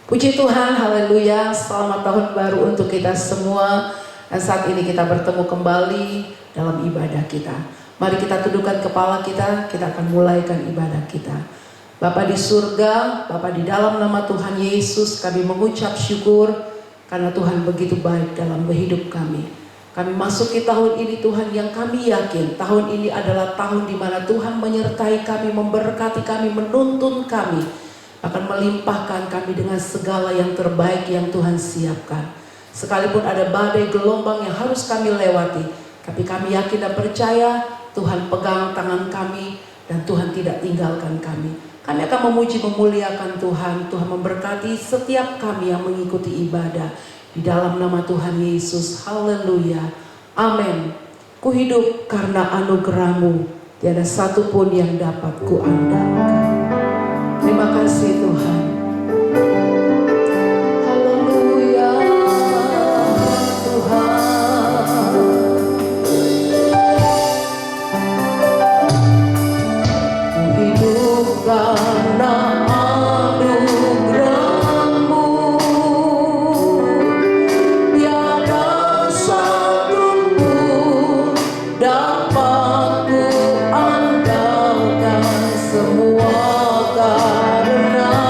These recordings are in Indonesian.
Puji Tuhan, haleluya, selamat tahun baru untuk kita semua. Dan saat ini kita bertemu kembali dalam ibadah kita. Mari kita tundukkan kepala kita akan mulaikan ibadah kita. Bapa di surga, Bapa di dalam nama Tuhan Yesus, kami mengucap syukur karena Tuhan begitu baik dalam hidup kami. Kami masuki tahun ini Tuhan yang kami yakin tahun ini adalah tahun di mana Tuhan menyertai kami, memberkati kami, menuntun kami, akan melimpahkan kami dengan segala yang terbaik yang Tuhan siapkan. Sekalipun ada badai gelombang yang harus kami lewati, tapi kami yakin dan percaya Tuhan pegang tangan kami dan Tuhan tidak tinggalkan kami. Kami akan memuji memuliakan Tuhan. Tuhan memberkati setiap kami yang mengikuti ibadah di dalam nama Tuhan Yesus. Haleluya. Amin. Ku hidup karena anugerah-Mu, tiada satupun yang dapat kuandalkan. Terima kasih Tuhan. Haleluya Tuhan. Ku hidup karena anugerah-Mu, tiada satupun dapat ku andalkan, semua karena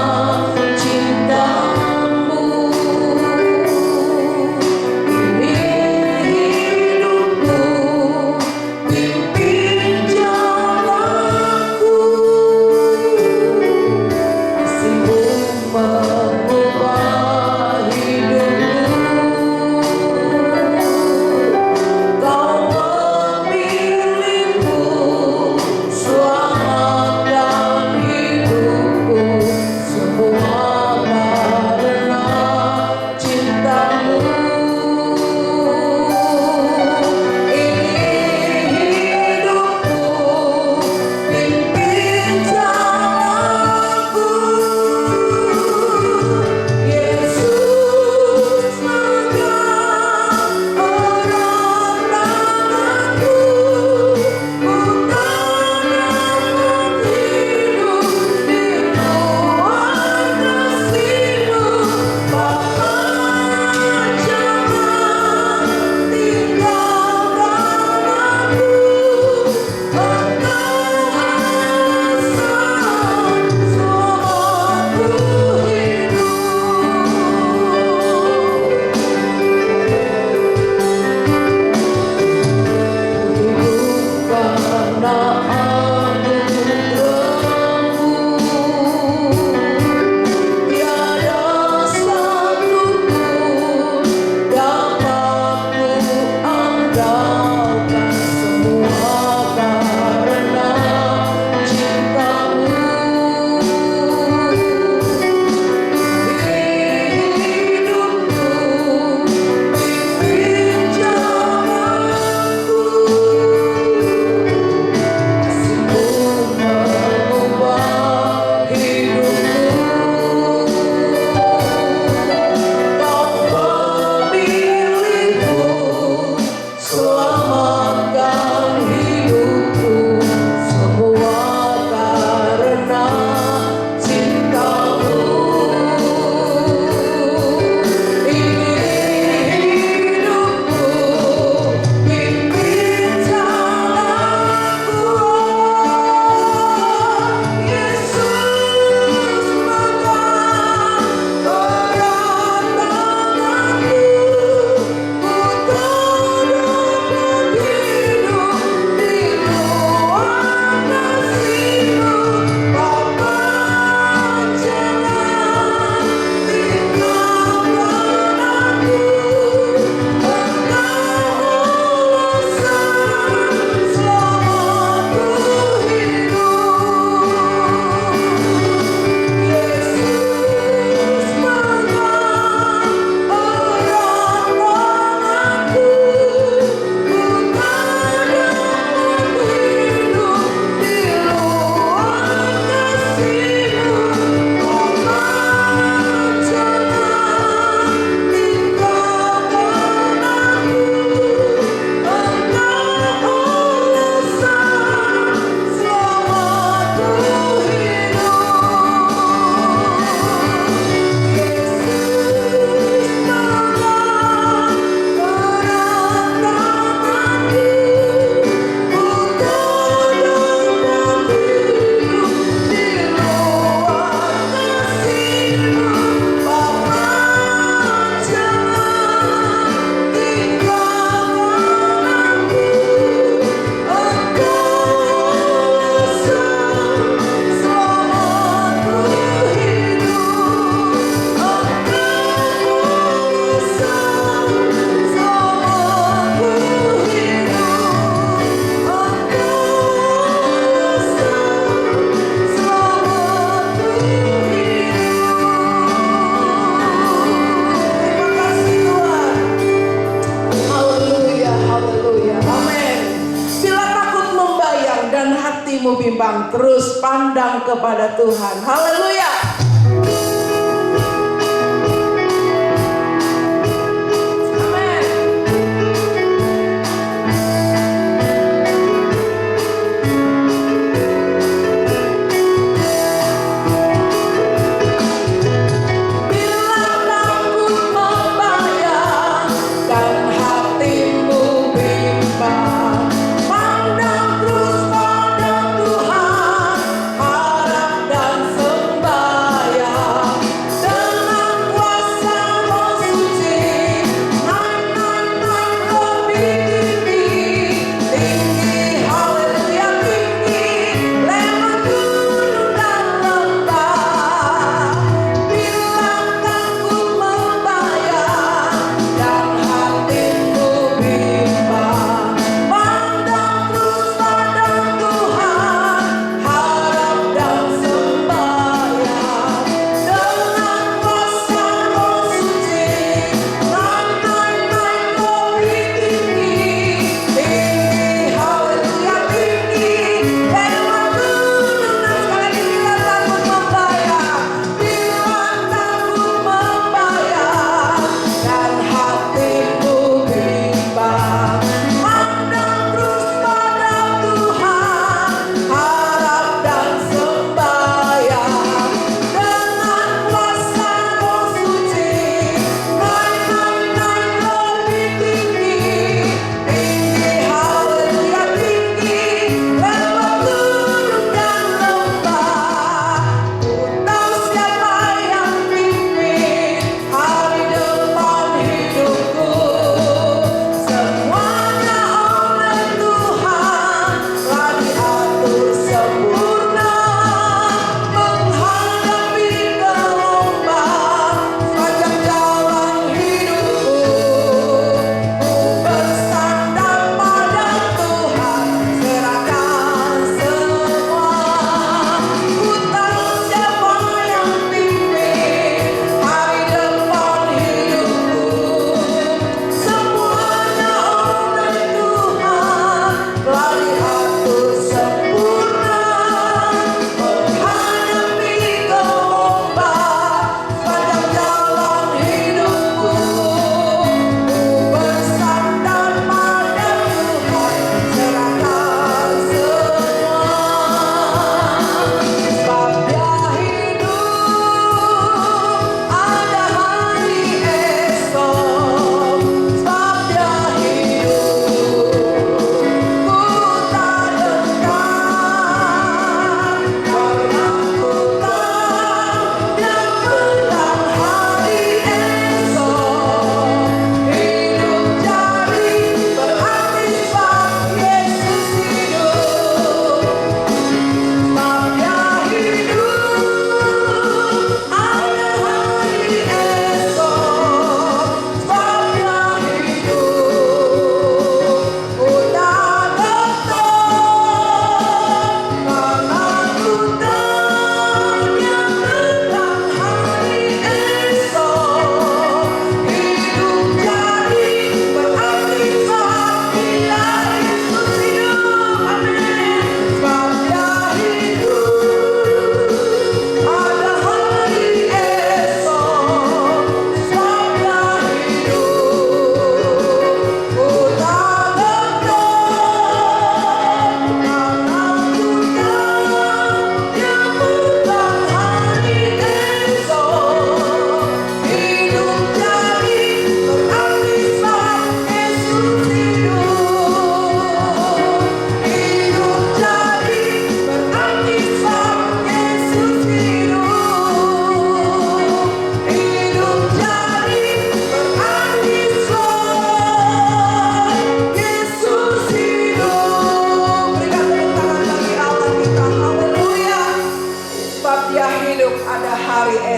hatimu bimbang, terus pandang kepada Tuhan. Haleluya.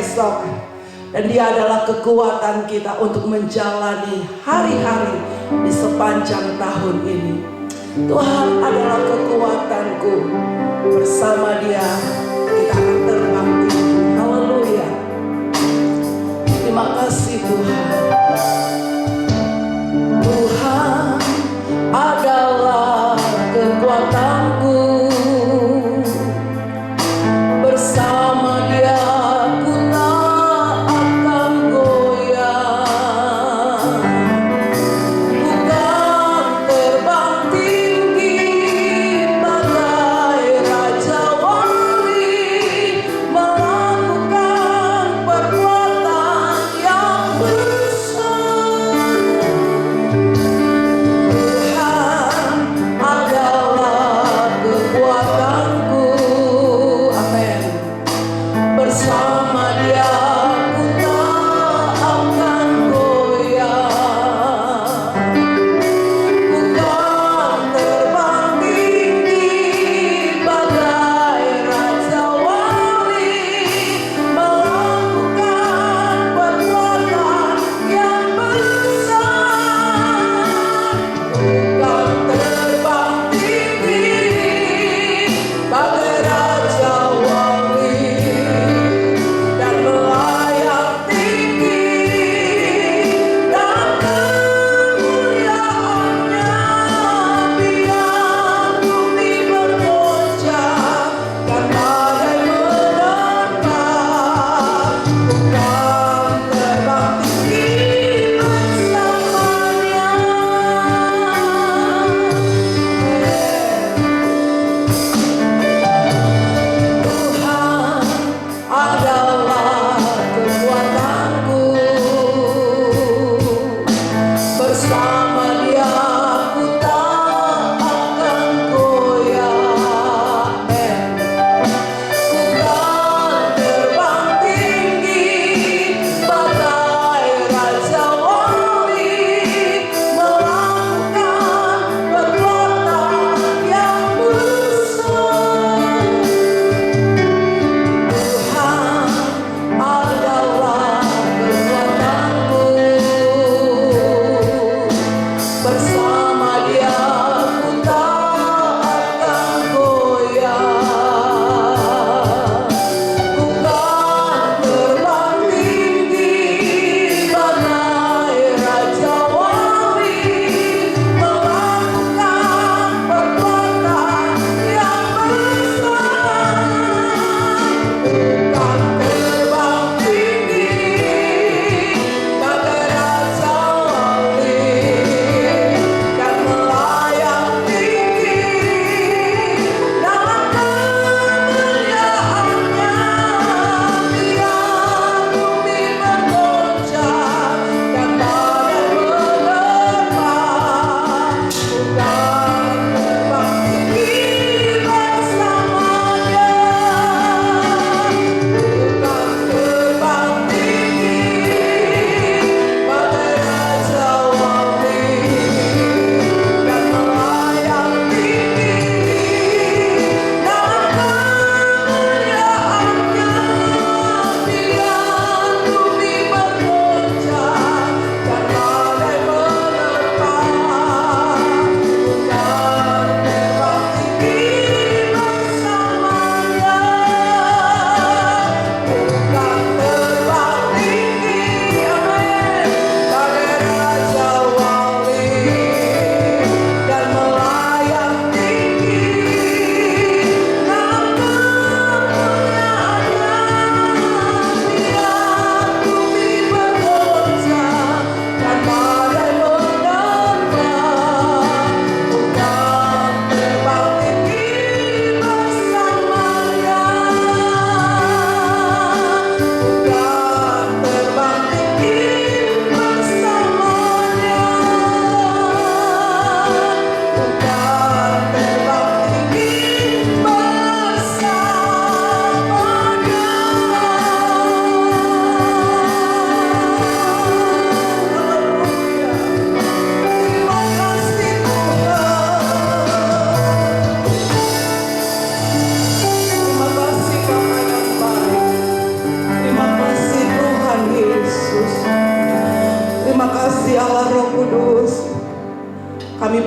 esok. Dan dia adalah kekuatan kita untuk menjalani hari-hari di sepanjang tahun ini. Tuhan adalah kekuatanku. Bersama dia kita akan terbang tinggi. Haleluya. Terima kasih Tuhan. Tuhan adalah kekuatanku.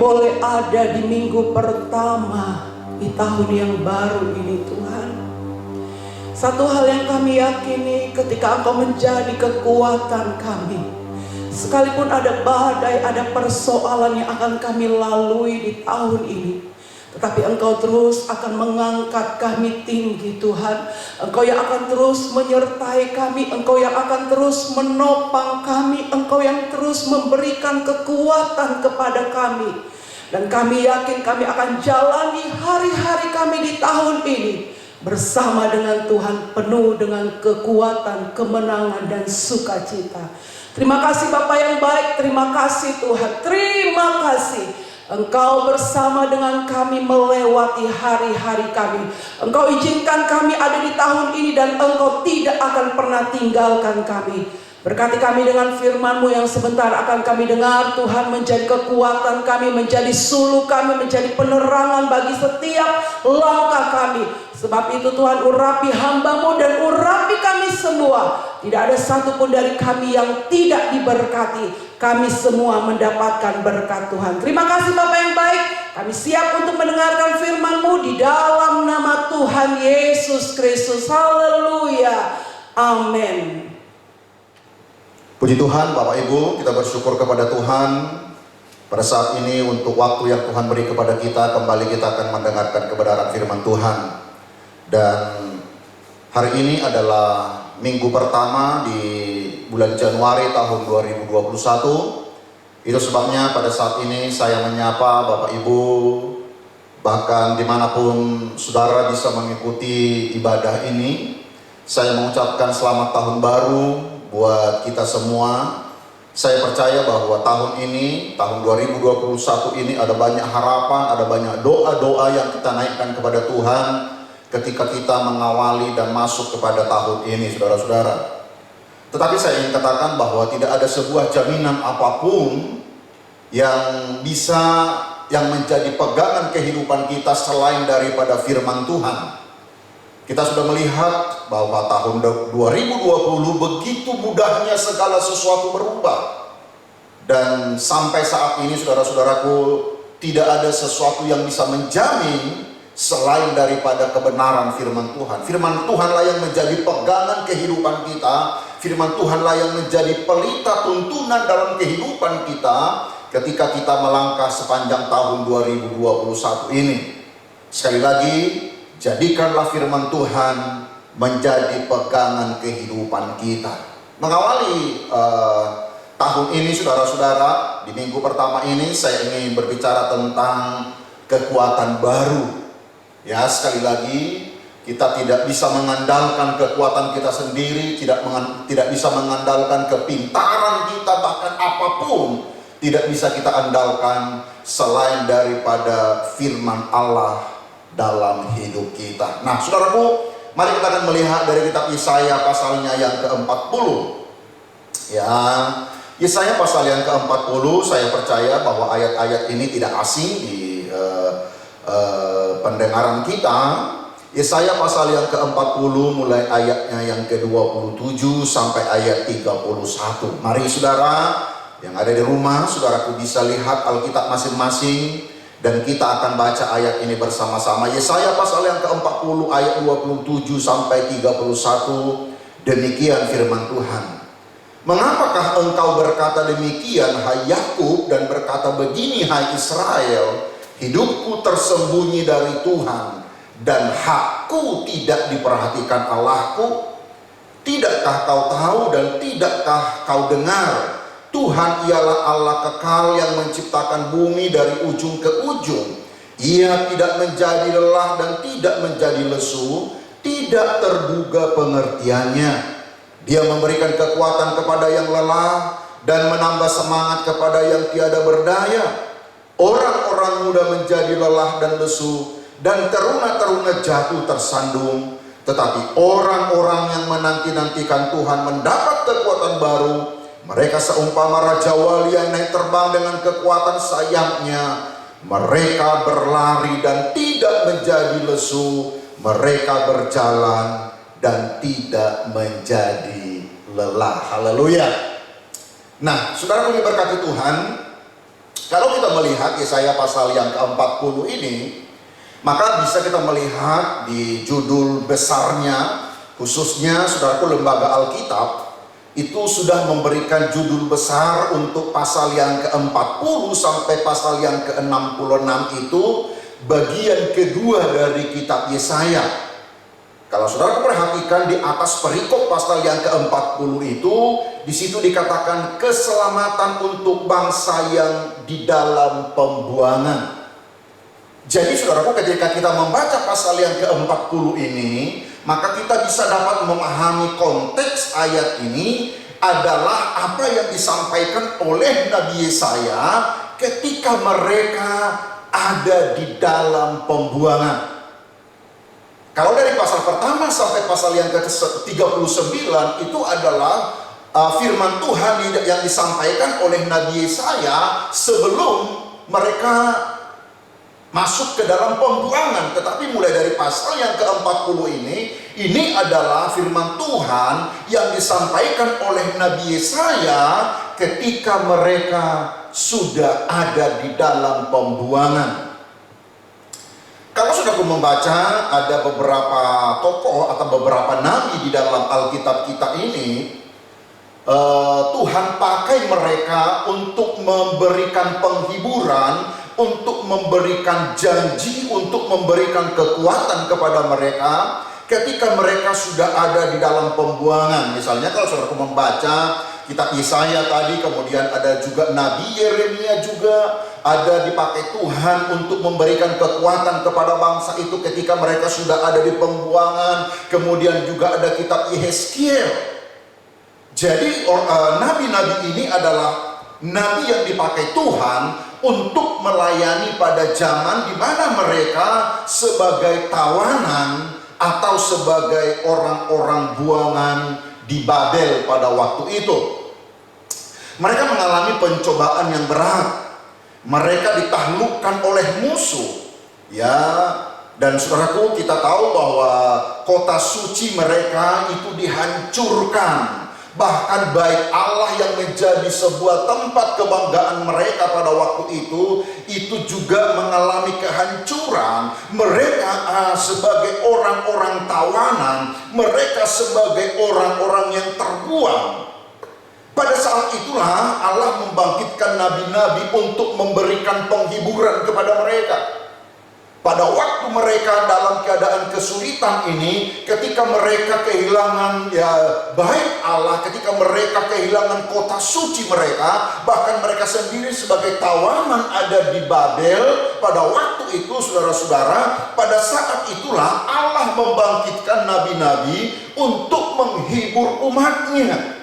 boleh ada di minggu pertama di tahun yang baru ini Tuhan. Satu hal yang kami yakini, ketika Engkau menjadi kekuatan kami, sekalipun ada badai, ada persoalan yang akan kami lalui di tahun ini, tetapi Engkau terus akan mengangkat kami tinggi Tuhan. Engkau yang akan terus menyertai kami, Engkau yang akan terus menopang kami, Engkau yang terus memberikan kekuatan kepada kami. Dan kami yakin kami akan jalani hari-hari kami di tahun ini bersama dengan Tuhan, penuh dengan kekuatan, kemenangan, dan sukacita. Terima kasih Bapa yang baik, terima kasih Tuhan, terima kasih. Engkau bersama dengan kami melewati hari-hari kami. Engkau izinkan kami ada di tahun ini dan Engkau tidak akan pernah tinggalkan kami. Berkati kami dengan firman-Mu yang sebentar akan kami dengar. Tuhan, menjadi kekuatan kami, menjadi suluh kami, menjadi penerangan bagi setiap langkah kami. Sebab itu Tuhan, urapi hamba-Mu dan urapi kami semua. Tidak ada satupun dari kami yang tidak diberkati. Kami semua mendapatkan berkat Tuhan. Terima kasih Bapa yang baik. Kami siap untuk mendengarkan firman-Mu di dalam nama Tuhan Yesus Kristus. Haleluya. Amin. Puji Tuhan, Bapak Ibu, kita bersyukur kepada Tuhan pada saat ini untuk waktu yang Tuhan beri kepada kita. Kembali kita akan mendengarkan kebenaran firman Tuhan. Dan hari ini adalah minggu pertama di bulan Januari tahun 2021. Itu sebabnya pada saat ini saya menyapa Bapak Ibu, bahkan dimanapun saudara bisa mengikuti ibadah ini. Saya mengucapkan selamat tahun baru buat kita semua. Saya percaya bahwa tahun ini, tahun 2021 ini ada banyak harapan, ada banyak doa-doa yang kita naikkan kepada Tuhan ketika kita mengawali dan masuk kepada tahun ini, saudara-saudara. Tetapi saya ingin katakan bahwa tidak ada sebuah jaminan apapun yang menjadi pegangan kehidupan kita selain daripada firman Tuhan. Kita sudah melihat bahwa tahun 2020 begitu mudahnya segala sesuatu berubah. Dan sampai saat ini saudara-saudaraku, tidak ada sesuatu yang bisa menjamin selain daripada kebenaran firman Tuhan. Firman Tuhanlah yang menjadi pegangan kehidupan kita. Firman Tuhanlah yang menjadi pelita tuntunan dalam kehidupan kita ketika kita melangkah sepanjang tahun 2021 ini. Sekali lagi, jadikanlah firman Tuhan menjadi pegangan kehidupan kita. Mengawali tahun ini saudara-saudara, di minggu pertama ini saya ingin berbicara tentang kekuatan baru. Ya, sekali lagi kita tidak bisa mengandalkan kekuatan kita sendiri, tidak bisa mengandalkan kepintaran kita, bahkan apapun tidak bisa kita andalkan selain daripada firman Allah dalam hidup kita. Nah, saudaraku, mari kita akan melihat dari kitab Yesaya pasalnya yang ke-40. Ya, Yesaya pasal yang ke-40, saya percaya bahwa ayat-ayat ini tidak asing di pendengaran kita. Yesaya pasal yang ke-40 mulai ayatnya yang ke-27 sampai ayat 31. Mari saudara yang ada di rumah, saudaraku bisa lihat Alkitab masing-masing dan kita akan baca ayat ini bersama-sama. Yesaya pasal yang ke-40 ayat 27 sampai 31. Demikian firman Tuhan. Mengapakah engkau berkata demikian, hai Yakub, dan berkata begini, hai Israel? Hidupku tersembunyi dari Tuhan, dan hakku tidak diperhatikan Allahku. Tidakkah kau tahu dan tidakkah kau dengar? Tuhan ialah Allah kekal yang menciptakan bumi dari ujung ke ujung. Ia tidak menjadi lelah dan tidak menjadi lesu, tidak terduga pengertiannya. Dia memberikan kekuatan kepada yang lelah dan menambah semangat kepada yang tiada berdaya. Orang-orang muda menjadi lelah dan lesu, dan teruna-teruna jatuh tersandung. Tetapi orang-orang yang menanti-nantikan Tuhan mendapat kekuatan baru. Mereka seumpama Raja Wali yang naik terbang dengan kekuatan sayapnya. Mereka berlari dan tidak menjadi lesu. Mereka berjalan dan tidak menjadi lelah. Haleluya. Nah, saudara yang diberkati Tuhan, Kalau kita melihat Yesaya pasal yang ke-40 ini, maka bisa kita melihat di judul besarnya, khususnya saudaraku lembaga Alkitab, itu sudah memberikan judul besar untuk pasal yang ke-40 sampai pasal yang ke-66 itu bagian kedua dari kitab Yesaya. Kalau saudara perhatikan di atas perikop pasal yang ke-40 itu, di situ dikatakan keselamatan untuk bangsa yang di dalam pembuangan. Jadi saudaraku, ketika kita membaca pasal yang ke-40 ini, maka kita bisa dapat memahami konteks ayat ini adalah apa yang disampaikan oleh Nabi Yesaya ketika mereka ada di dalam pembuangan. Kalau dari pasal pertama sampai pasal yang ke-39 itu adalah firman Tuhan yang disampaikan oleh Nabi Yesaya sebelum mereka masuk ke dalam pembuangan. Tetapi mulai dari pasal yang ke-40 ini adalah firman Tuhan yang disampaikan oleh Nabi Yesaya ketika mereka sudah ada di dalam pembuangan. Kalau sudah membaca, ada beberapa tokoh atau beberapa nabi di dalam Alkitab kita ini, Tuhan pakai mereka untuk memberikan penghiburan, untuk memberikan janji, untuk memberikan kekuatan kepada mereka ketika mereka sudah ada di dalam pembuangan. Misalnya kalau saudara membaca kitab Yesaya tadi, kemudian ada juga Nabi Yeremia juga ada dipakai Tuhan untuk memberikan kekuatan kepada bangsa itu ketika mereka sudah ada di pembuangan. Kemudian juga ada kitab Yehezkiel. Jadi nabi-nabi ini adalah nabi yang dipakai Tuhan untuk melayani pada zaman di mana mereka sebagai tawanan atau sebagai orang-orang buangan di Babel pada waktu itu. Mereka mengalami pencobaan yang berat. Mereka ditaklukkan oleh musuh, ya. Dan saudaraku, kita tahu bahwa kota suci mereka itu dihancurkan. Bahkan bait Allah yang menjadi sebuah tempat kebanggaan mereka pada waktu itu juga mengalami kehancuran. Mereka sebagai orang-orang tawanan, mereka sebagai orang-orang yang terbuang. Pada saat itulah Allah membangkitkan nabi-nabi untuk memberikan penghiburan kepada mereka. Pada waktu mereka dalam keadaan kesulitan ini, ketika mereka kehilangan bait Allah, ketika mereka kehilangan kota suci mereka, bahkan mereka sendiri sebagai tawanan ada di Babel, pada waktu itu saudara-saudara, pada saat itulah Allah membangkitkan nabi-nabi untuk menghibur umatnya.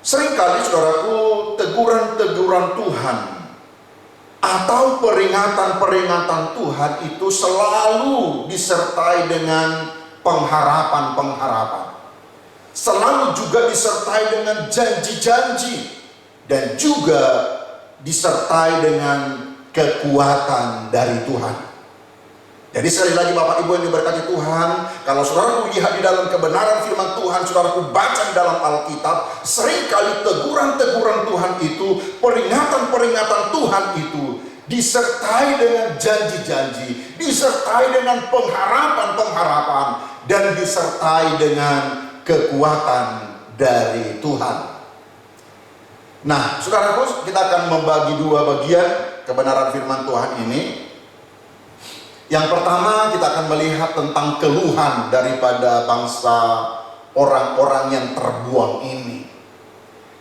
Seringkali saudaraku, teguran-teguran Tuhan atau peringatan-peringatan Tuhan itu selalu disertai dengan pengharapan-pengharapan. Selalu juga disertai dengan janji-janji dan juga disertai dengan kekuatan dari Tuhan. Jadi sekali lagi Bapak Ibu yang diberkati Tuhan, kalau saudaraku lihat di dalam kebenaran firman Tuhan, saudaraku baca di dalam Alkitab, seringkali teguran-teguran Tuhan itu, peringatan-peringatan Tuhan itu disertai dengan janji-janji, disertai dengan pengharapan-pengharapan, dan disertai dengan kekuatan dari Tuhan. Nah, saudaraku, kita akan membagi dua bagian kebenaran firman Tuhan ini. Yang pertama, kita akan melihat tentang keluhan daripada bangsa orang-orang yang terbuang ini.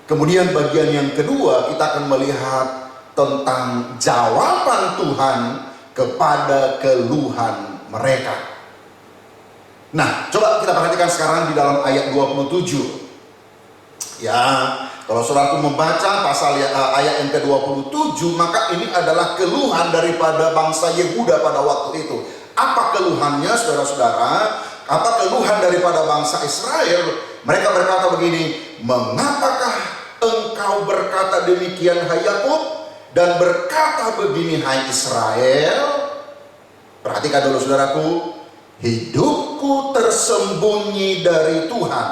Kemudian bagian yang kedua, kita akan melihat tentang jawaban Tuhan kepada keluhan mereka. Nah, coba kita perhatikan sekarang di dalam ayat 27. Ya, kalau saudaraku membaca pasal ayat yang ke-27, maka ini adalah keluhan daripada bangsa Yehuda pada waktu itu. Apa keluhannya, saudara-saudara? Apa keluhan daripada bangsa Israel? Mereka berkata begini, mengapakah engkau berkata demikian, hai Yakub, dan berkata begini, hai Israel? Perhatikan dulu saudaraku, hidupku tersembunyi dari Tuhan,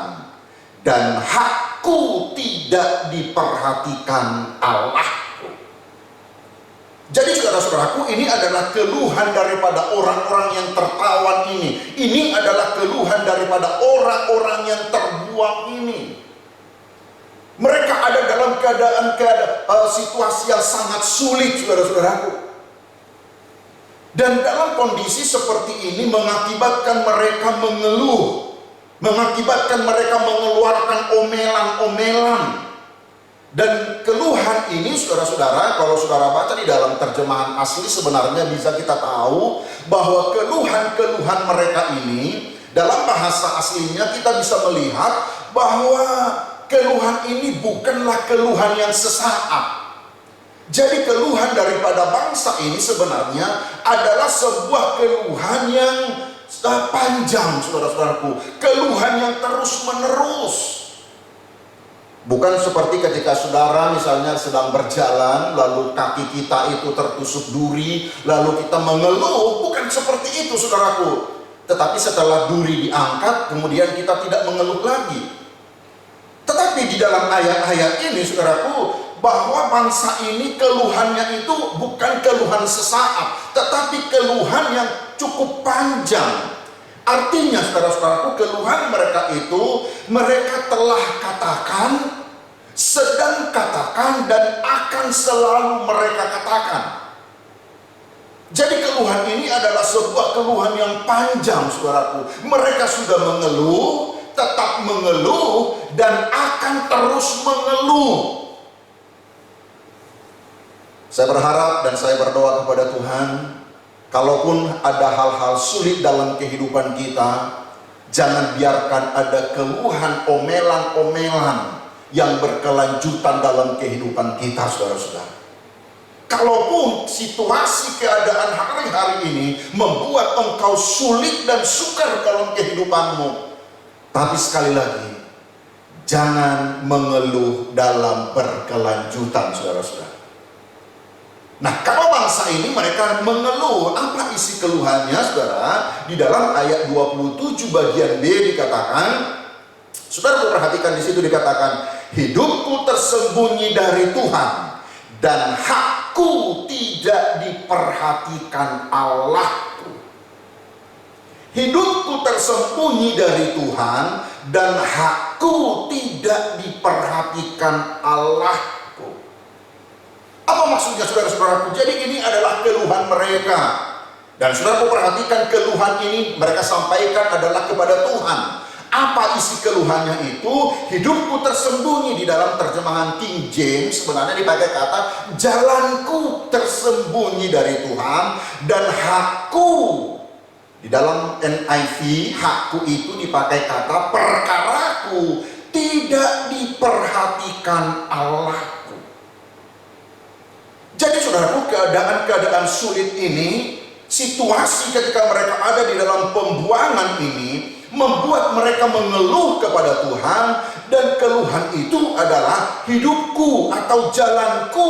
dan hakku tidak diperhatikan Allahku. Jadi saudara-saudaraku, ini adalah keluhan daripada orang-orang yang tertawan ini. Ini adalah keluhan daripada orang-orang yang terbuang ini. Mereka ada dalam keadaan situasi yang sangat sulit, saudara-saudaraku. Dan dalam kondisi seperti ini mengakibatkan mereka mengeluh, mengakibatkan mereka mengeluarkan omelan-omelan. Dan keluhan ini, saudara-saudara, kalau saudara baca di dalam terjemahan asli, sebenarnya bisa kita tahu bahwa keluhan-keluhan mereka ini dalam bahasa aslinya kita bisa melihat bahwa keluhan ini bukanlah keluhan yang sesaat. Jadi keluhan daripada bangsa ini sebenarnya adalah sebuah keluhan yang panjang, saudara-saudaraku. Keluhan yang terus-menerus. Bukan seperti ketika saudara misalnya sedang berjalan, lalu kaki kita itu tertusuk duri, lalu kita mengeluh. Bukan seperti itu, saudaraku. Tetapi setelah duri diangkat, kemudian kita tidak mengeluh lagi. Tetapi di dalam ayat-ayat ini, saudaraku, bahwa bangsa ini keluhannya itu bukan keluhan sesaat, tetapi keluhan yang cukup panjang. Artinya, saudara-saudaraku, keluhan mereka itu, mereka telah katakan, sedang katakan, dan akan selalu mereka katakan. Jadi keluhan ini adalah sebuah keluhan yang panjang, saudaraku. Mereka sudah mengeluh, tetap mengeluh, dan akan terus mengeluh. Saya berharap dan saya berdoa kepada Tuhan, kalaupun ada hal-hal sulit dalam kehidupan kita, jangan biarkan ada keluhan, omelan-omelan yang berkelanjutan dalam kehidupan kita, saudara-saudara. Kalaupun situasi keadaan hari-hari ini membuat engkau sulit dan sukar dalam kehidupanmu, tapi sekali lagi, jangan mengeluh dalam berkelanjutan, saudara-saudara. Nah, kalau bangsa ini mereka mengeluh, apa isi keluhannya, saudara? Di dalam ayat 27 bagian B dikatakan, saudara perhatikan di situ dikatakan, hidupku tersembunyi dari Tuhan dan hakku tidak diperhatikan Allahku. Hidupku tersembunyi dari Tuhan dan hakku tidak diperhatikan Allahku. Apa maksudnya, saudara-saudaraku? Jadi ini adalah keluhan mereka. Dan saudaraku perhatikan keluhan ini mereka sampaikan adalah kepada Tuhan. Apa isi keluhannya itu? Hidupku tersembunyi. Di dalam terjemahan King James sebenarnya dipakai kata jalanku tersembunyi dari Tuhan dan hakku. Di dalam NIV hakku itu dipakai kata perkaraku tidak diperhatikan Allah. Jadi saudaraku, keadaan-keadaan sulit ini, situasi ketika mereka ada di dalam pembuangan ini, membuat mereka mengeluh kepada Tuhan. Dan keluhan itu adalah hidupku atau jalanku,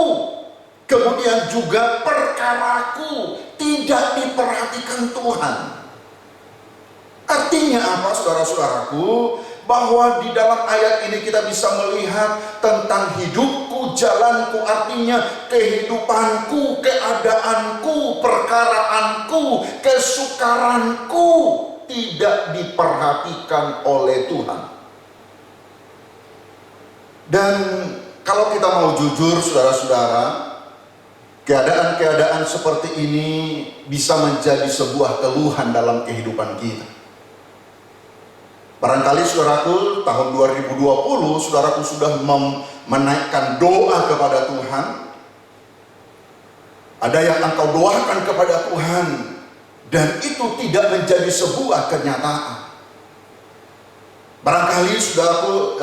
kemudian juga perkaraku tidak diperhatikan Tuhan. Artinya apa, saudara-saudaraku? Bahwa di dalam ayat ini kita bisa melihat tentang hidupku, jalanku, artinya kehidupanku, keadaanku, perkaraanku, kesukaranku tidak diperhatikan oleh Tuhan. Dan kalau kita mau jujur, saudara-saudara, keadaan-keadaan seperti ini bisa menjadi sebuah keluhan dalam kehidupan kita. Barangkali saudaraku, tahun 2020 saudaraku sudah menaikkan doa kepada Tuhan. Ada yang engkau doakan kepada Tuhan dan itu tidak menjadi sebuah kenyataan. Barangkali saudaraku,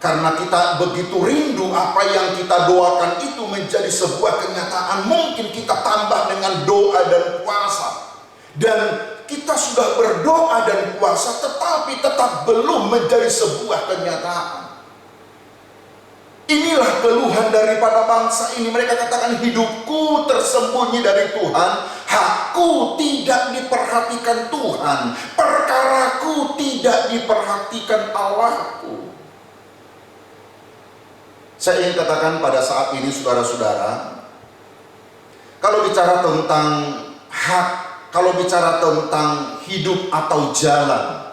karena kita begitu rindu apa yang kita doakan itu menjadi sebuah kenyataan, mungkin kita tambah dengan doa dan puasa. Dan kita sudah berdoa dan puasa, tetapi tetap belum menjadi sebuah kenyataan. Inilah keluhan daripada bangsa ini. Mereka katakan hidupku tersembunyi dari Tuhan, hakku tidak diperhatikan Tuhan, perkaraku tidak diperhatikan Allahku. Saya ingin katakan pada saat ini, saudara-saudara, Kalau bicara tentang hak, kalau bicara tentang hidup atau jalan,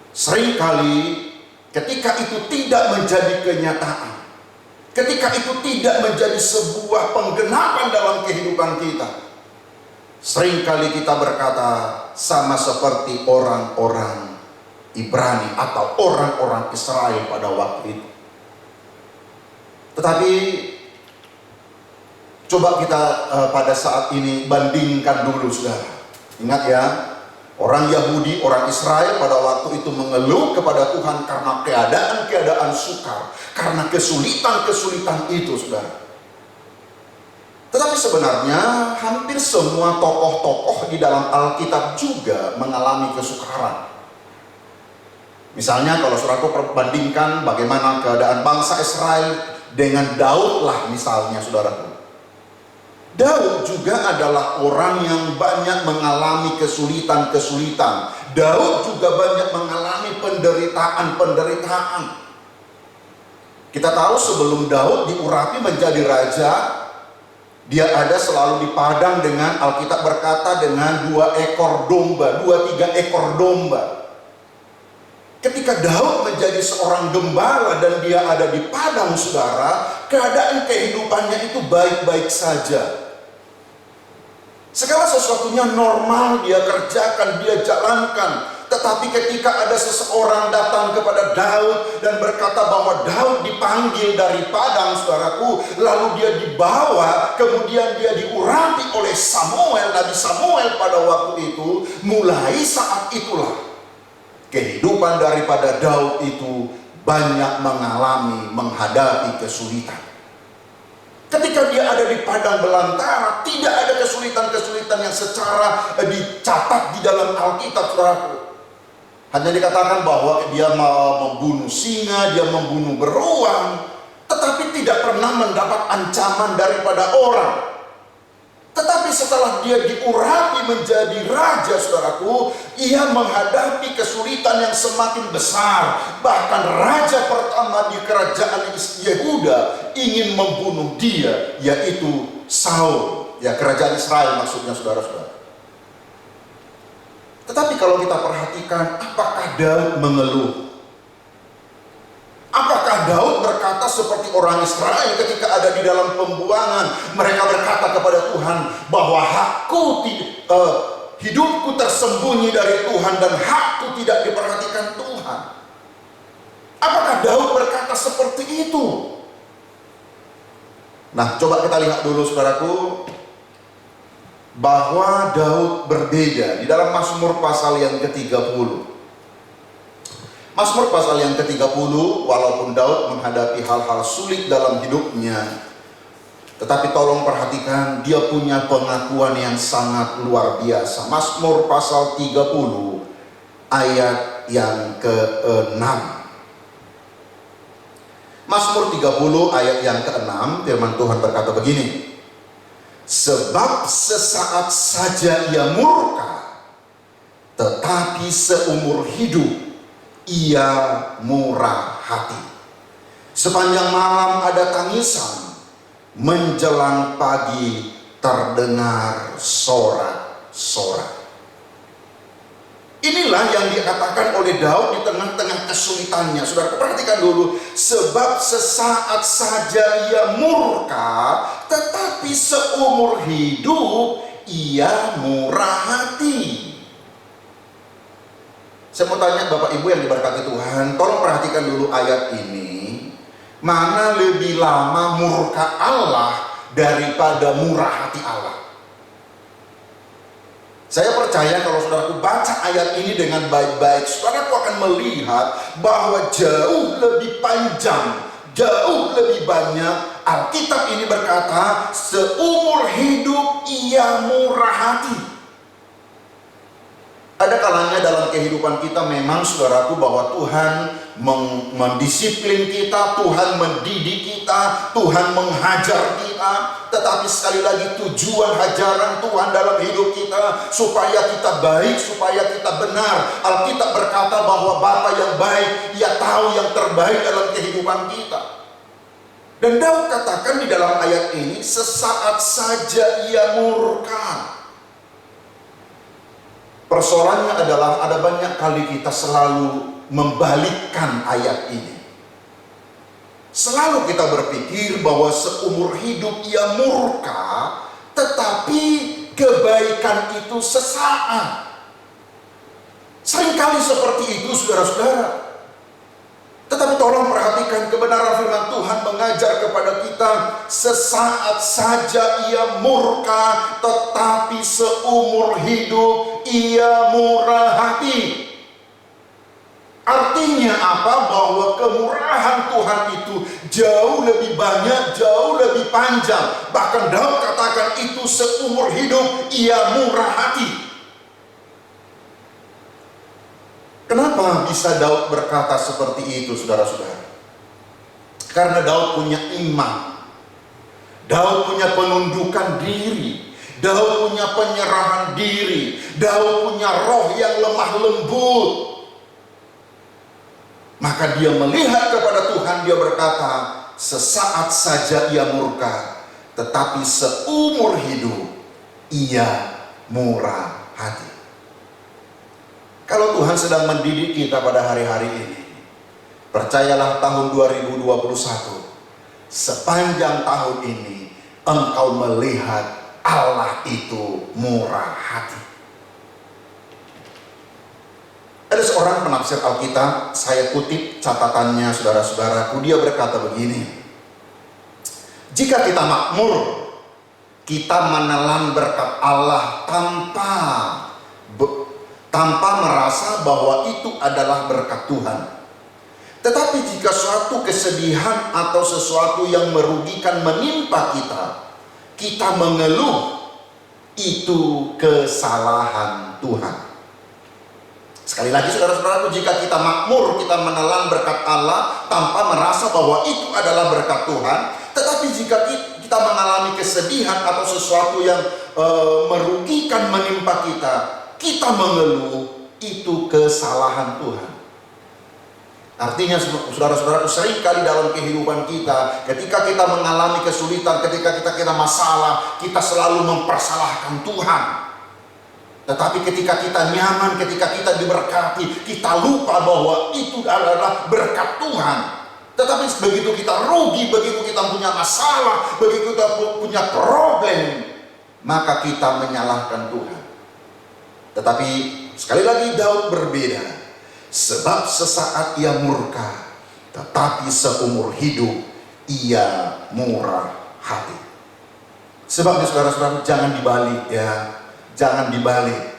seringkali ketika itu tidak menjadi kenyataan, ketika itu tidak menjadi sebuah penggenapan dalam kehidupan kita, seringkali kita berkata sama seperti orang-orang Ibrani atau orang-orang Israel pada waktu itu. Tetapi coba kita pada saat ini bandingkan dulu, saudara. Ingat ya, orang Yahudi, orang Israel pada waktu itu mengeluh kepada Tuhan karena keadaan-keadaan sukar, karena kesulitan-kesulitan itu, saudara. Tetapi sebenarnya hampir semua tokoh-tokoh di dalam Alkitab juga mengalami kesukaran. Misalnya kalau saudaraku perbandingkan bagaimana keadaan bangsa Israel dengan Daud lah misalnya, saudaraku. Daud juga adalah orang yang banyak mengalami kesulitan-kesulitan. Daud juga banyak mengalami penderitaan-penderitaan. Kita tahu sebelum Daud diurapi menjadi raja, dia ada selalu di padang dengan, Alkitab berkata, dengan 2 ekor domba, 2-3 ekor domba. Ketika Daud menjadi seorang gembala dan dia ada di padang, saudara, keadaan kehidupannya itu baik-baik saja. Segala sesuatunya normal, dia kerjakan, dia jalankan. Tetapi ketika ada seseorang datang kepada Daud dan berkata bahwa Daud dipanggil dari padang, saudaraku, lalu dia dibawa, kemudian dia diurapi oleh Samuel, Nabi Samuel pada waktu itu, mulai saat itulah kehidupan daripada Daud itu banyak menghadapi kesulitan. Ketika dia ada di padang belantara, tidak ada kesulitan-kesulitan yang secara dicatat di dalam Alkitab, saudaraku. Hanya dikatakan bahwa dia membunuh singa, dia membunuh beruang, tetapi tidak pernah mendapat ancaman daripada orang. Tetapi setelah dia diurapi menjadi raja, saudaraku, ia menghadapi kesulitan yang semakin besar. Bahkan raja pertama di kerajaan Yehuda ingin membunuh dia, yaitu Saul. Ya, kerajaan Israel maksudnya, saudara-saudara. Tetapi kalau kita perhatikan, apakah Daud mengeluh? Apakah Daud berkata seperti orang Israel ketika ada di dalam pembuangan? Mereka berkata kepada Tuhan bahwa hidupku tersembunyi dari Tuhan dan hakku tidak diperhatikan Tuhan. Apakah Daud berkata seperti itu? Nah, coba kita lihat dulu, saudaraku, bahwa Daud berbeda di dalam Mazmur pasal yang ke-30. Mazmur pasal yang ke-30, walaupun Daud menghadapi hal-hal sulit dalam hidupnya, tetapi tolong perhatikan, dia punya pengakuan yang sangat luar biasa. Mazmur pasal 30 ayat yang ke-6. Mazmur 30 ayat yang ke-6, firman Tuhan berkata begini: sebab sesaat saja ia murka, tetapi seumur hidup ia murah hati. Sepanjang malam ada tangisan, menjelang pagi terdengar sorak-sorak. Inilah yang dikatakan oleh Daud di tengah-tengah kesulitannya. Saudara, perhatikan dulu. Sebab sesaat saja ia murka, tetapi seumur hidup ia murah hati. Saya mau tanya Bapak Ibu yang diberkati Tuhan, tolong perhatikan dulu ayat ini. Mana lebih lama murka Allah daripada murah hati Allah? Saya percaya kalau saudaraku baca ayat ini dengan baik-baik, saudaraku akan melihat bahwa jauh lebih panjang, jauh lebih banyak. Alkitab ini berkata, seumur hidup ia murah hati. Ada kalanya dalam kehidupan kita memang, saudaraku, bahwa Tuhan mendisiplin kita, Tuhan mendidik kita, Tuhan menghajar kita. Tetapi sekali lagi tujuan hajaran Tuhan dalam hidup kita supaya kita baik, supaya kita benar. Alkitab berkata bahwa Bapa yang baik, Ia tahu yang terbaik dalam kehidupan kita. Dan Daud katakan di dalam ayat ini, sesaat saja ia murka. Persoalannya adalah ada banyak kali kita selalu membalikkan ayat ini. Selalu kita berpikir bahwa seumur hidup ia murka, tetapi kebaikan itu sesaat. Seringkali seperti itu, saudara-saudara. Tetapi tolong perhatikan, kebenaran firman Tuhan mengajar kepada kita, sesaat saja ia murka, tetapi seumur hidup ia murah hati. Artinya apa? Bahwa kemurahan Tuhan itu jauh lebih banyak, jauh lebih panjang. Bahkan Daud katakan itu seumur hidup ia murah hati. Kenapa bisa Daud berkata seperti itu, saudara-saudara? Karena Daud punya iman, Daud punya penundukan diri, Daud punya penyerahan diri, Daud punya roh yang lemah lembut. Maka dia melihat kepada Tuhan, dia berkata, sesaat saja ia murka, tetapi seumur hidup ia murah hati. Kalau Tuhan sedang mendidik kita pada hari-hari ini, percayalah tahun 2021, sepanjang tahun ini, engkau melihat Allah itu murah hati. Ada seorang penafsir Alkitab, saya kutip catatannya saudara-saudaraku, dia berkata begini, jika kita makmur, kita menelan berkat Allah tanpa merasa bahwa itu adalah berkat Tuhan. Tetapi jika suatu kesedihan atau sesuatu yang merugikan menimpa kita, kita mengeluh, itu kesalahan Tuhan. Sekali lagi saudara-saudaraku, jika kita makmur, kita menelan berkat Allah tanpa merasa bahwa itu adalah berkat Tuhan. Tetapi jika kita mengalami kesedihan atau sesuatu yang merugikan menimpa kita, kita mengeluh, itu kesalahan Tuhan. Artinya saudara-saudara, seringkali dalam kehidupan kita, ketika kita mengalami kesulitan, ketika kita masalah, kita selalu mempersalahkan Tuhan. Tetapi ketika kita nyaman, ketika kita diberkati, kita lupa bahwa itu adalah berkat Tuhan. Tetapi begitu kita rugi, begitu kita punya masalah, begitu kita punya problem, maka kita menyalahkan Tuhan. Tetapi sekali lagi Daud berbeda, sebab sesaat ia murka, tetapi seumur hidup ia murah hati. Sebabnya saudara-saudara, jangan dibalik ya, jangan dibalik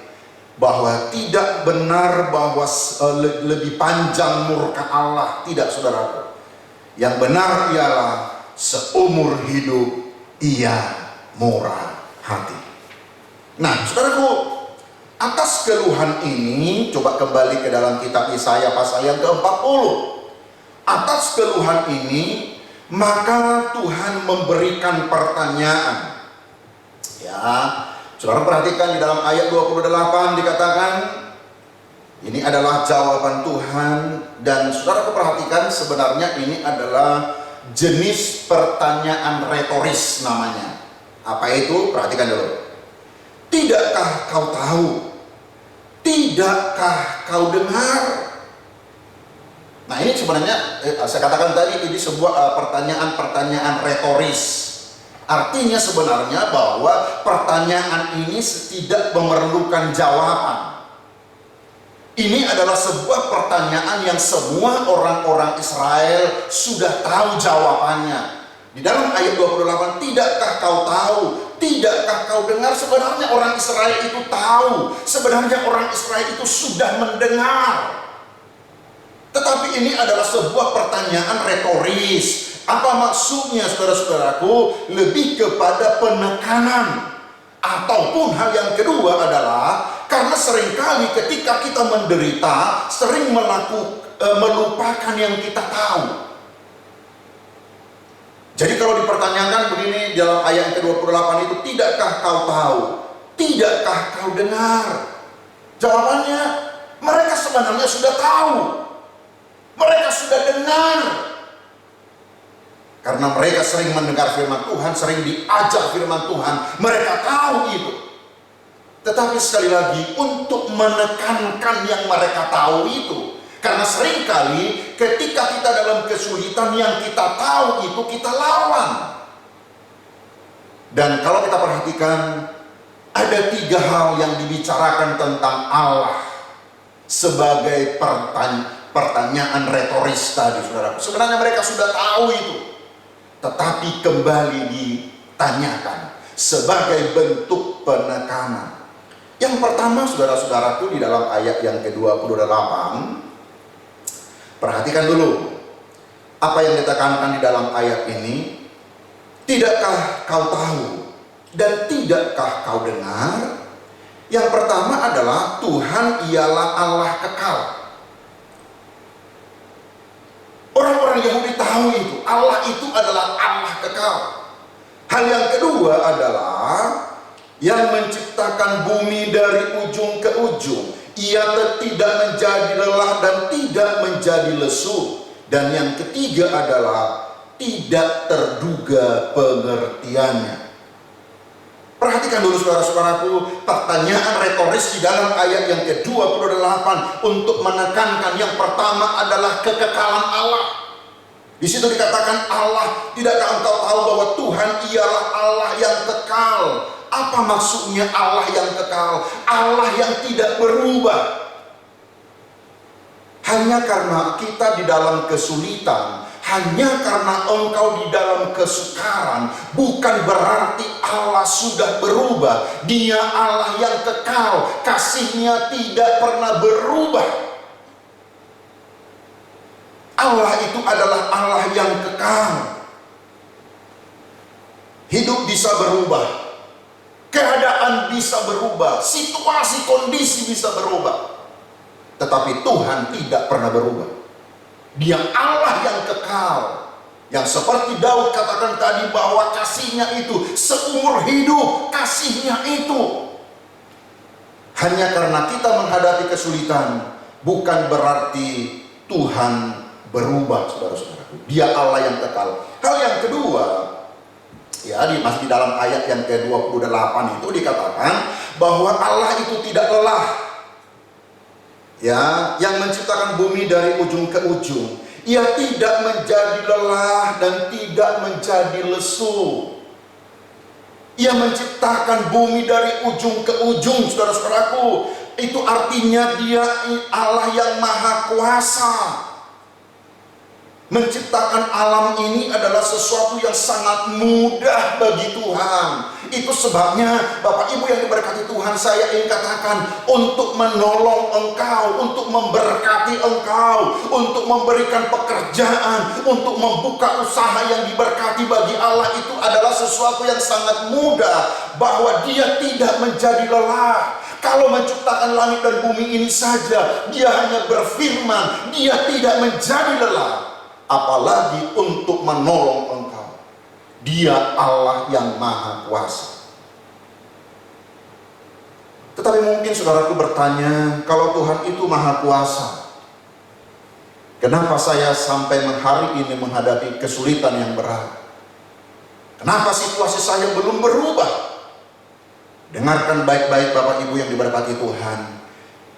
bahwa tidak benar bahwa lebih panjang murka Allah. Tidak, saudaraku. Yang benar ialah seumur hidup ia murah hati. Nah, saudaraku, atas keluhan ini, coba kembali ke dalam kitab Yesaya pasal yang ke-40. Atas keluhan ini, maka Tuhan memberikan pertanyaan. Ya, saudara perhatikan di dalam ayat 28 dikatakan, ini adalah jawaban Tuhan. Dan saudara perhatikan, sebenarnya ini adalah jenis pertanyaan retoris namanya. Apa itu? Perhatikan dulu. Tidakkah kau tahu? Tidakkah kau dengar? Nah, ini sebenarnya saya katakan tadi, ini sebuah pertanyaan retoris. Artinya sebenarnya bahwa pertanyaan ini tidak memerlukan jawaban. Ini adalah sebuah pertanyaan yang semua orang-orang Israel sudah tahu jawabannya. Di dalam ayat 28, tidakkah kau tahu? Tidakkah kau dengar? Sebenarnya orang Israel itu tahu. Sebenarnya orang Israel itu sudah mendengar. Tetapi ini adalah sebuah pertanyaan retoris. Apa maksudnya, saudara-saudaraku? Lebih kepada penekanan. Ataupun hal yang kedua adalah, karena seringkali ketika kita menderita, sering melupakan yang kita tahu. Jadi kalau dipertanyakan begini dalam ayat ke-28 itu, tidakkah kau tahu? Tidakkah kau dengar? Jawabannya, mereka sebenarnya sudah tahu. Mereka sudah dengar. Karena mereka sering mendengar firman Tuhan, sering diajar firman Tuhan, mereka tahu itu. Tetapi sekali lagi, untuk menekankan yang mereka tahu itu, karena seringkali ketika kita dalam kesulitan, yang kita tahu itu kita lawan. Dan kalau kita perhatikan, ada 3 hal yang dibicarakan tentang Allah sebagai pertanyaan retoris tadi, saudara. Sebenarnya mereka sudah tahu itu, tetapi kembali ditanyakan sebagai bentuk penekanan. Yang pertama, saudara-saudaraku, di dalam ayat yang ke-28, perhatikan dulu apa yang ditekankan di dalam ayat ini. Tidakkah kau tahu dan tidakkah kau dengar? Yang pertama adalah Tuhan ialah Allah kekal. Orang-orang Yahudi tahu itu, Allah itu adalah Allah kekal. Hal yang kedua adalah yang menciptakan bumi dari ujung ke ujung. Ia tidak menjadi lelah dan tidak menjadi lesu. Dan yang ketiga adalah tidak terduga pengertiannya. Perhatikan dulu saudara-saudaraku, pertanyaan retoris di dalam ayat yang ke-28 untuk menekankan yang pertama adalah kekekalan Allah. Di situ dikatakan Allah, tidakkah engkau tahu bahwa Tuhan ialah Allah yang kekal? Apa maksudnya Allah yang kekal? Allah yang tidak berubah. Hanya karena kita di dalam kesulitan, hanya karena engkau di dalam kesukaran, bukan berarti Allah sudah berubah. Dia Allah yang kekal, kasih-Nya tidak pernah berubah. Allah itu adalah Allah yang kekal. Hidup bisa berubah, keadaan bisa berubah, situasi kondisi bisa berubah, tetapi Tuhan tidak pernah berubah. Dia Allah yang kekal, yang seperti Daud katakan tadi bahwa kasih-Nya itu seumur hidup, kasih-Nya itu. Hanya karena kita menghadapi kesulitan, bukan berarti Tuhan berubah, saudara-saudaraku. Dia Allah yang kekal. Hal yang kedua, ya, masih di dalam ayat yang ke-28 itu dikatakan bahwa Allah itu tidak lelah. Ya, yang menciptakan bumi dari ujung ke ujung. Ia tidak menjadi lelah dan tidak menjadi lesu. Ia menciptakan bumi dari ujung ke ujung, saudara-saudaraku. Itu artinya Dia Allah yang maha kuasa. Menciptakan alam ini adalah sesuatu yang sangat mudah bagi Tuhan. Itu sebabnya Bapak Ibu yang diberkati Tuhan, saya ingin katakan, untuk menolong engkau, untuk memberkati engkau, untuk memberikan pekerjaan, untuk membuka usaha yang diberkati bagi Allah, itu adalah sesuatu yang sangat mudah. Bahwa Dia tidak menjadi lelah. Kalau menciptakan langit dan bumi ini saja, Dia hanya berfirman, Dia tidak menjadi lelah. Apalagi untuk menolong engkau. Dia Allah yang maha kuasa. Tetapi mungkin saudaraku bertanya, kalau Tuhan itu maha kuasa, kenapa saya sampai hari ini menghadapi kesulitan yang berat? Kenapa situasi saya belum berubah? Dengarkan baik-baik Bapak Ibu yang diberkati Tuhan.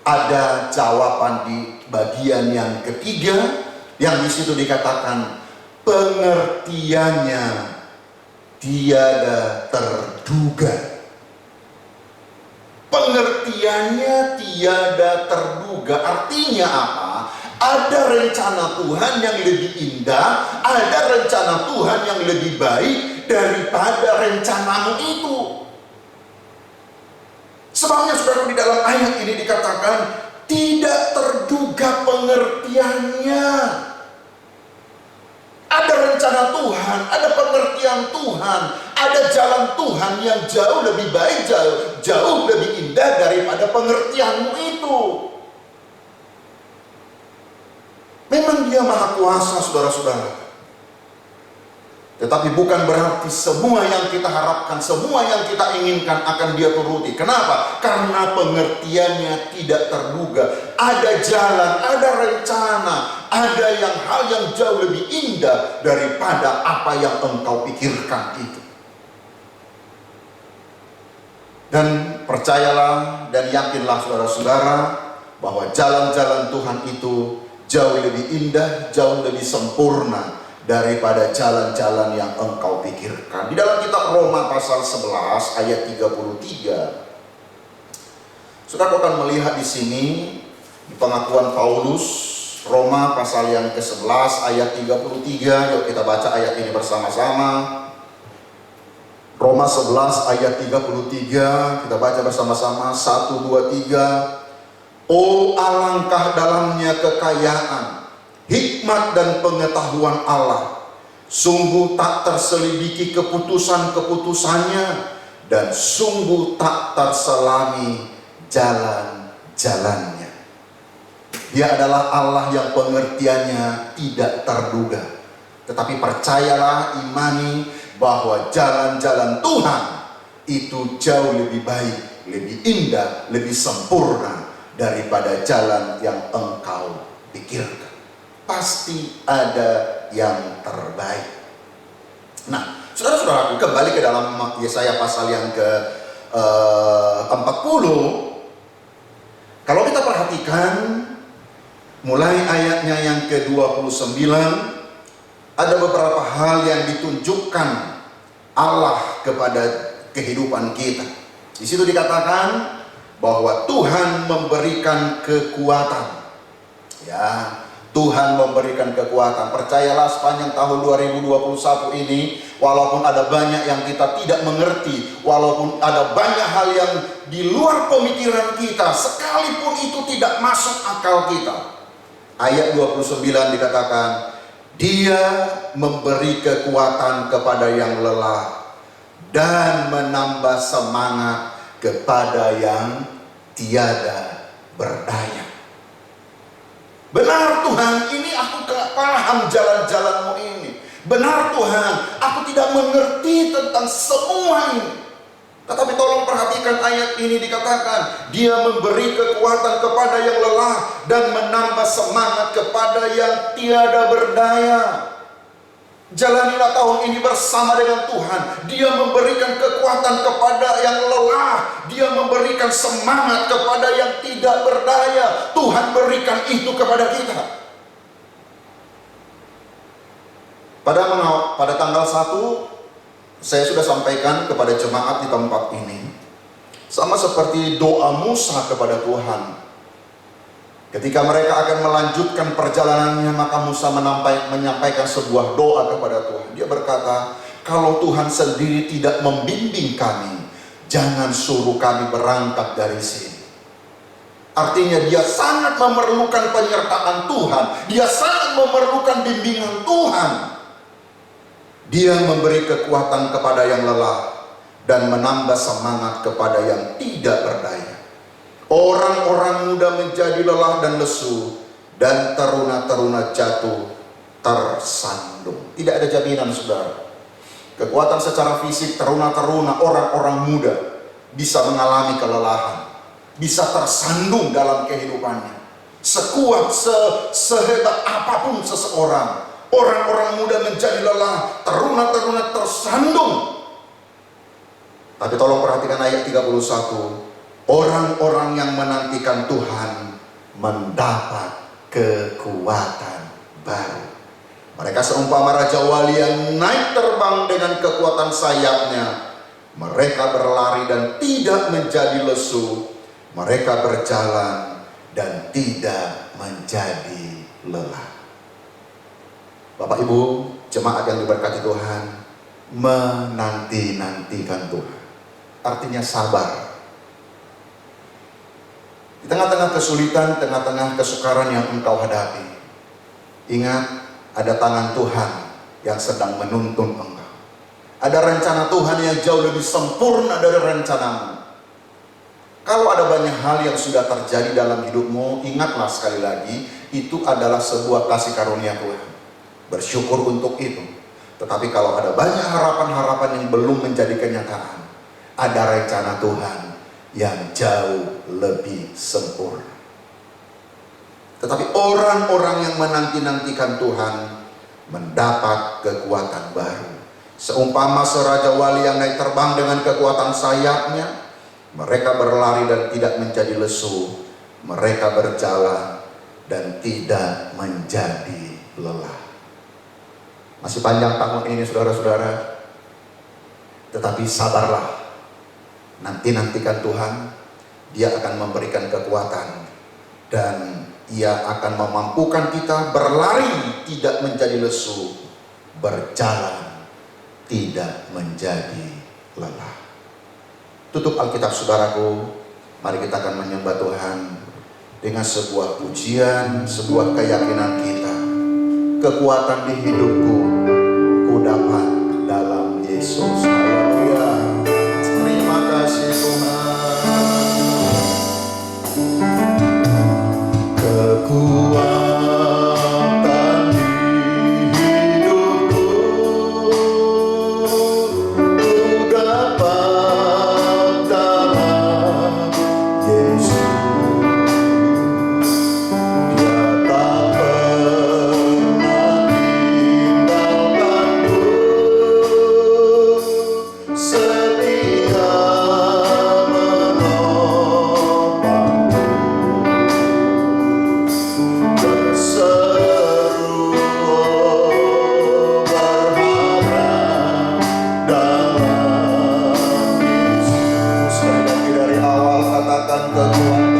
Ada jawaban di bagian yang ketiga, yang di situ dikatakan pengertiannya tiada terduga. Pengertiannya tiada terduga. Artinya apa? Ada rencana Tuhan yang lebih indah, ada rencana Tuhan yang lebih baik daripada rencanamu itu. Sebabnya saudara, di dalam ayat ini dikatakan tidak terduga pengertiannya. Ada rencana Tuhan, ada pengertian Tuhan, ada jalan Tuhan yang jauh lebih baik, jauh lebih indah daripada pengertianmu itu. Memang Dia maha kuasa, saudara-saudara. Tetapi bukan berarti semua yang kita harapkan, semua yang kita inginkan akan Dia turuti. Kenapa? Karena pengertiannya tidak terduga. Ada jalan, ada rencana, ada hal yang jauh lebih indah daripada apa yang engkau pikirkan itu. Dan percayalah dan yakinlah saudara-saudara bahwa jalan-jalan Tuhan itu jauh lebih indah, jauh lebih sempurna daripada jalan-jalan yang engkau pikirkan. Di dalam kitab Roma pasal 11 ayat 33, saudara akan melihat di sini di pengakuan Paulus, Roma pasal yang ke-11 ayat 33. Yuk kita baca ayat ini bersama-sama. Roma 11 ayat 33, kita baca bersama-sama. 1, 2, 3. Oh, alangkah dalamnya kekayaan, hikmat dan pengetahuan Allah. Sungguh tak terselidiki keputusan-keputusannya, dan sungguh tak terselami jalan-jalannya. Dia adalah Allah yang pengertiannya tidak terduga. Tetapi percayalah, imani bahwa jalan-jalan Tuhan itu jauh lebih baik, lebih indah, lebih sempurna daripada jalan yang engkau pikirkan. Pasti ada yang terbaik. Nah, saudara-saudaraku, kembali ke dalam Yesaya pasal yang ke-40. Kalau kita perhatikan mulai ayatnya yang ke-29, ada beberapa hal yang ditunjukkan Allah kepada kehidupan kita. Di situ dikatakan bahwa Tuhan memberikan kekuatan. Ya, Tuhan memberikan kekuatan. Percayalah, sepanjang tahun 2021 ini, walaupun ada banyak yang kita tidak mengerti, walaupun ada banyak hal yang di luar pemikiran kita, sekalipun itu tidak masuk akal kita. Ayat 29 dikatakan, Dia memberi kekuatan kepada yang lelah dan menambah semangat kepada yang tiada berdaya. Benar Tuhan, ini aku gak paham jalan-jalanmu ini. Benar Tuhan, aku tidak mengerti tentang semua ini. Tetapi tolong perhatikan ayat ini, dikatakan Dia memberi kekuatan kepada yang lelah dan menambah semangat kepada yang tiada berdaya. Jalanilah tahun ini bersama dengan Tuhan. Dia memberikan kekuatan kepada yang lelah, Dia memberikan semangat kepada yang tidak berdaya. Tuhan berikan itu kepada kita. Pada tanggal 1 saya sudah sampaikan kepada jemaat di tempat ini, sama seperti doa Musa kepada Tuhan. Ketika mereka akan melanjutkan perjalanannya, maka Musa menyampaikan sebuah doa kepada Tuhan. Dia berkata, kalau Tuhan sendiri tidak membimbing kami, jangan suruh kami berangkat dari sini. Artinya dia sangat memerlukan penyertaan Tuhan. Dia sangat memerlukan bimbingan Tuhan. Dia memberi kekuatan kepada yang lelah dan menambah semangat kepada yang tidak berdaya. Orang-orang muda menjadi lelah dan lesu, dan teruna-teruna jatuh tersandung. Tidak ada jaminan, saudara. Kekuatan secara fisik, teruna-teruna, orang-orang muda bisa mengalami kelelahan, bisa tersandung dalam kehidupannya. Sekuat, sehebat apapun seseorang, orang-orang muda menjadi lelah, teruna-teruna tersandung. Tapi tolong perhatikan ayat 31. Orang-orang yang menantikan Tuhan mendapat kekuatan baru. Mereka seumpama Raja Wali yang naik terbang dengan kekuatan sayapnya. Mereka berlari dan tidak menjadi lesu. Mereka berjalan dan tidak menjadi lelah. Bapak Ibu, jemaat yang diberkati Tuhan, menanti-nantikan Tuhan artinya sabar. Di tengah-tengah kesulitan, tengah-tengah kesukaran yang engkau hadapi, ingat, ada tangan Tuhan yang sedang menuntun engkau. Ada rencana Tuhan yang jauh lebih sempurna dari rencanamu. Kalau ada banyak hal yang sudah terjadi dalam hidupmu, ingatlah sekali lagi, itu adalah sebuah kasih karunia Tuhan. Bersyukur untuk itu. Tetapi kalau ada banyak harapan-harapan yang belum menjadi kenyataan, ada rencana Tuhan yang jauh lebih sempurna. Tetapi orang-orang yang menanti-nantikan Tuhan mendapat kekuatan baru. Seumpama seraja wali yang naik terbang dengan kekuatan sayapnya, mereka berlari dan tidak menjadi lesu. Mereka berjalan dan tidak menjadi lelah. Masih panjang tahun ini saudara-saudara, tetapi sabarlah. Nantikan Tuhan, Dia akan memberikan kekuatan dan Ia akan memampukan kita berlari tidak menjadi lesu, berjalan tidak menjadi lelah. Tutup Alkitab saudaraku, mari kita akan menyembah Tuhan dengan sebuah pujian, sebuah keyakinan kita. Kekuatan di hidupku, ku dapat dalam Yesus. Haleluya. Terima kasih Tuhan. Kekuatan di hidupku, ku dapat dalam Yesus. Dia tak pernah tinggalkanku, setia berseru berharap dalam Yesus. Sekali lagi dari awal katakan kekuatan.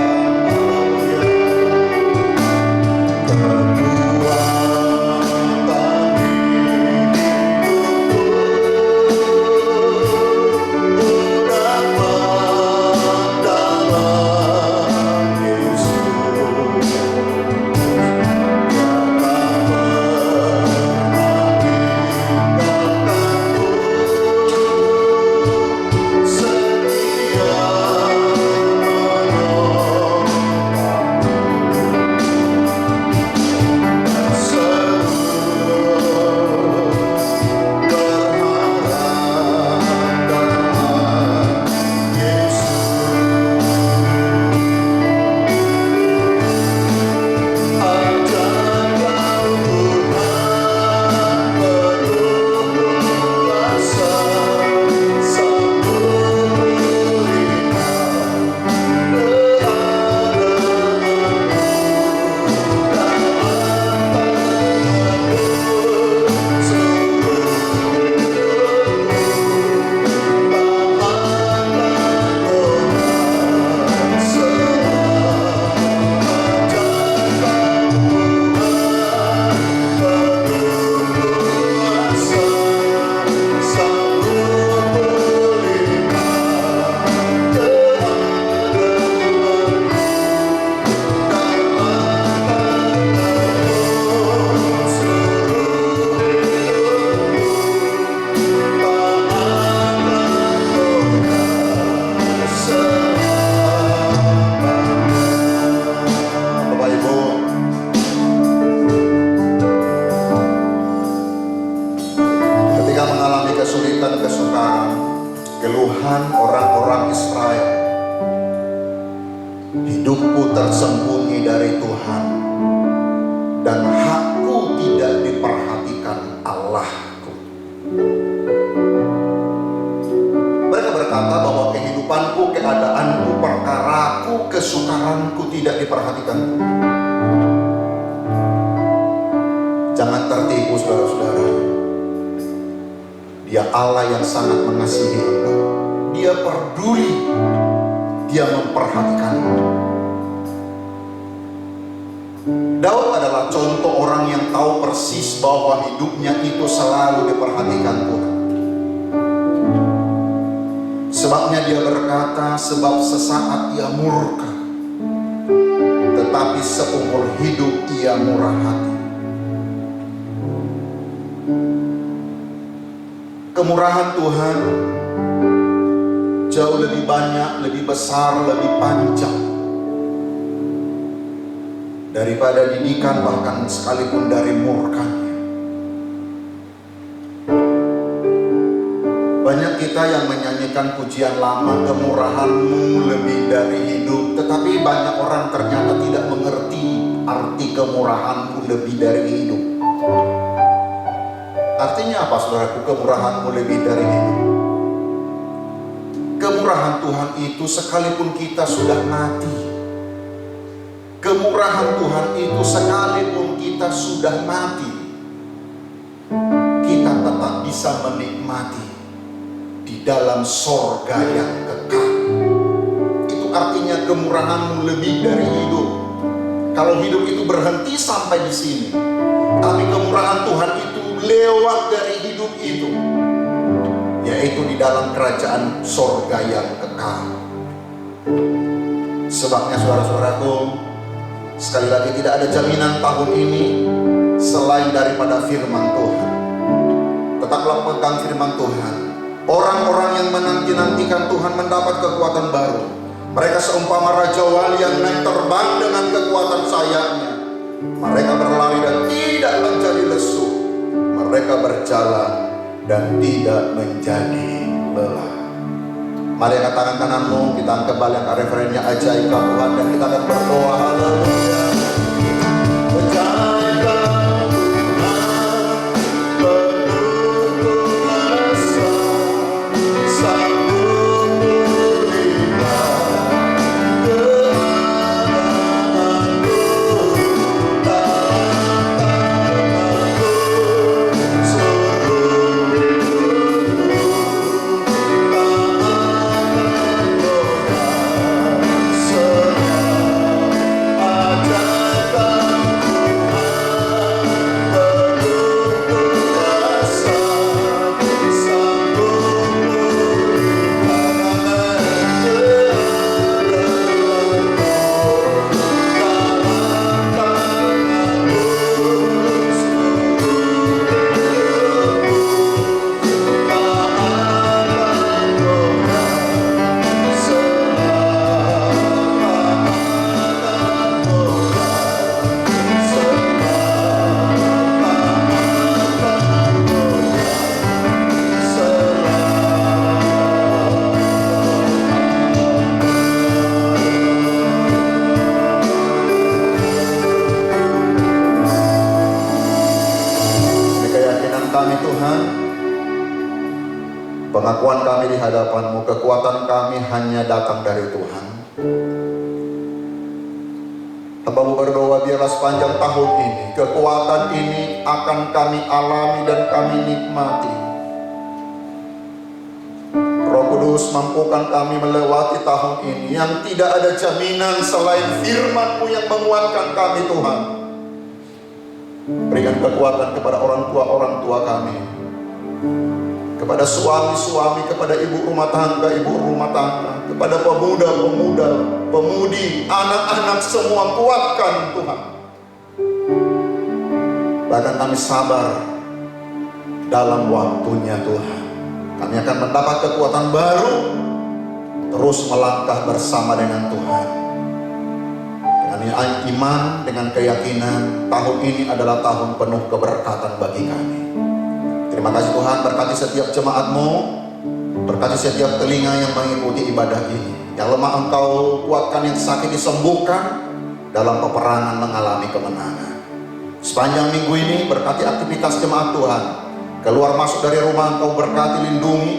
Kesukaran, keluhan orang-orang Israel. Hidupku tersembunyi dari Tuhan, dan hakku tidak diperhatikan Allahku. Mereka berkata bahwa kehidupanku, keadaanku, perkaraku, kesukaranku tidak diperhatikan. Jangan tertipu saudara-saudara. Dia Allah yang sangat mengasihi Anda. Dia peduli. Dia memperhatikan. Daud adalah contoh orang yang tahu persis bahwa hidupnya itu selalu diperhatikan Tuhan. Sebabnya dia berkata, sebab sesaat ia murka, tetapi seumur hidup ia murah hati. Kemurahan Tuhan jauh lebih banyak, lebih besar, lebih panjang daripada didikan, bahkan sekalipun dari murkanya. Banyak kita yang menyanyikan pujian lama, kemurahan-Mu lebih dari hidup, tetapi banyak orang ternyata tidak mengerti arti kemurahan-Mu lebih dari hidup. Artinya apa saudaraku, kemurahan-Mu lebih dari hidup? Kemurahan Tuhan itu sekalipun kita sudah mati. Kemurahan Tuhan itu sekalipun kita sudah mati, kita tetap bisa menikmati di dalam sorga yang kekal. Itu artinya kemurahan-Mu lebih dari hidup. Kalau hidup itu berhenti sampai di sini, tapi kemurahan Tuhan itu lewat dari hidup itu, yaitu di dalam kerajaan sorga yang kekal. Sebabnya saudara-saudaraku, sekali lagi tidak ada jaminan tahun ini selain daripada firman Tuhan. Tetaplah pegang firman Tuhan. Orang-orang yang menanti-nantikan Tuhan mendapat kekuatan baru. Mereka seumpama Raja Wali yang naik terbang dengan kekuatan sayapnya. Mereka berlari dan tidak menjadi lesu. Mereka berjalan dan tidak menjadi lelah. Mari angkat tangan kananmu, kita angkat balik ke referennya ajaib Tuhan, dan kita akan berdoa. Haleluya. Pengakuan kami di hadapan-Mu, kekuatan kami hanya datang dari Tuhan. Hamba-Mu berdoa, biarlah sepanjang tahun ini kekuatan ini akan kami alami dan kami nikmati. Roh Kudus, mampukan kami melewati tahun ini yang tidak ada jaminan selain firman-Mu yang menguatkan kami, Tuhan. Berikan kekuatan kepada orang tua kami, kepada suami-suami, kepada ibu rumah tangga, kepada pemuda-pemuda, pemudi, anak-anak semua, kuatkan Tuhan. Bahkan kami sabar dalam waktunya Tuhan. Kami akan mendapat kekuatan baru, terus melangkah bersama dengan Tuhan. Dengan iman, dengan keyakinan, tahun ini adalah tahun penuh keberkatan bagi kami. Terima kasih Tuhan, berkati setiap jemaat-Mu, berkati setiap telinga yang mengikuti ibadah ini. Yang lemah Engkau kuatkan, yang sakit disembuhkan, dalam peperangan mengalami kemenangan. Sepanjang minggu ini berkati aktivitas jemaat Tuhan. Keluar masuk dari rumah Engkau berkati, lindungi.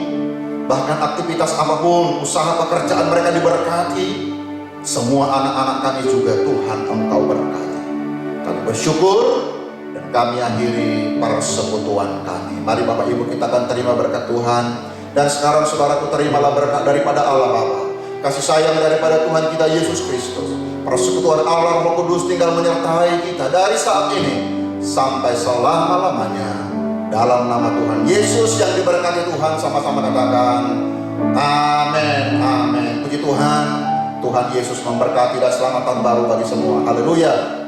Bahkan aktivitas apapun, usaha pekerjaan mereka diberkati. Semua anak-anak kami juga Tuhan Engkau berkati. Kami bersyukur dan kami akhiri persekutuan kami. Mari Bapak Ibu, kita akan terima berkat Tuhan. Dan sekarang saudaraku, terimalah berkat daripada Allah Bapa, kasih sayang daripada Tuhan kita Yesus Kristus, persekutuan Allah Roh Kudus tinggal menyertai kita dari saat ini sampai selama-lamanya. Dalam nama Tuhan Yesus yang diberkati Tuhan, sama-sama katakan amin, amin. Puji Tuhan, Tuhan Yesus memberkati dan selamatan baru bagi semua. Haleluya.